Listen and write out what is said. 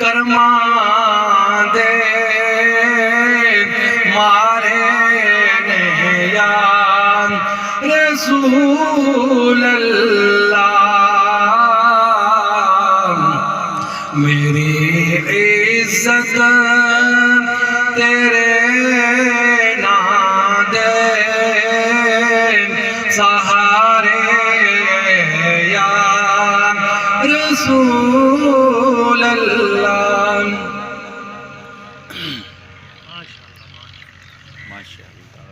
کرما دے مارے نے یا رسول اللہ میری عزت تیرے نام دے سہارے یا رسول اللہ ماشاءاللہ